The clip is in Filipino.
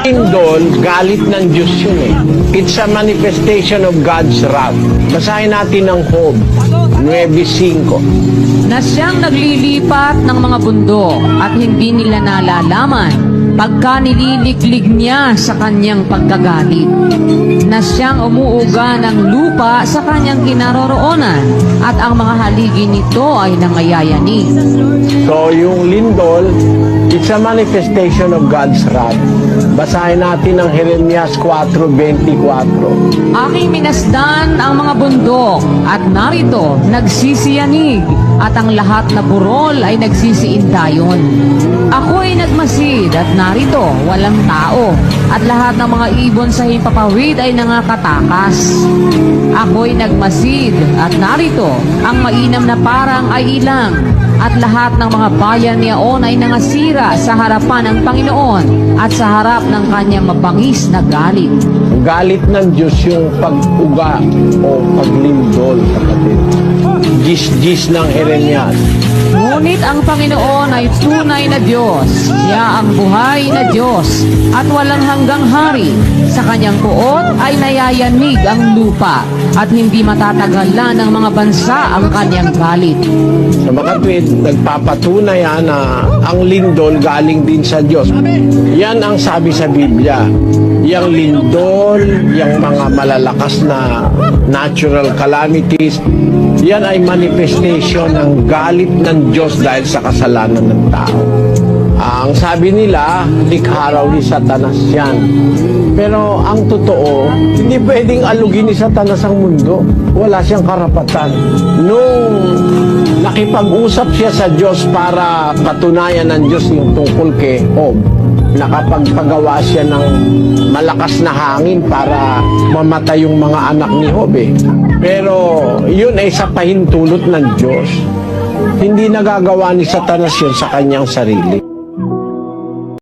Lindol, galit ng Diyos yun eh. It's a manifestation of God's wrath. Basahin natin ang Job 9:5. Na siyang naglilipat ng mga bundok at hindi nila nalalaman pagka nililiglig niya sa kanyang pagkagalit. Na siyang umuuga ng lupa sa kanyang kinaroroonan at ang mga haligi nito ay nangayayanig. So yung lindol, it's a manifestation of God's wrath. Basahin natin ang Jeremias 4:24. Aking minasdan ang mga bundok at narito nagsisiyanig at ang lahat na burol ay nagsisiindayon. Ako'y nagmasid at narito walang tao at lahat ng mga ibon sa himpapawid ay nangakatakas. Ako'y nagmasid at narito ang mainam na parang ay ilang at lahat ng mga bayan niyaon ay nangasira sa harapan ng Panginoon at sa harap ng kanyang mabangis na galit. Galit ng Diyos yung pag-uga o paglindol, kapatid. Gis-gis ng Jeremias. Ngunit ang Panginoon ay tunay na Diyos. Siya ang buhay na Diyos at walang hanggang hari. Sa kanyang puot ay nayayanig ang lupa at hindi matatagalan ng mga bansa ang kanyang galit. Sa makatwid, nagpapatunay na ang lindol galing din sa Diyos. Yan ang sabi sa Biblia. Yang lindol, yang mga malalakas na natural calamities, yan ay manifestation ng galit ng Diyos dahil sa kasalanan ng tao. Ang sabi nila, likha raw ni Satanas yan. Pero ang totoo, hindi pwedeng alugin ni Satanas ang mundo. Wala siyang karapatan. Nung nakipag-usap siya sa Diyos para patunayan ng Diyos yung tungkol kay Job, nakapagpagawa siya ng malakas na hangin para mamatay yung mga anak ni Job eh. Pero yun ay sa pahintulot ng Diyos. Hindi nagagawa ni Satanas yun sa kanyang sarili.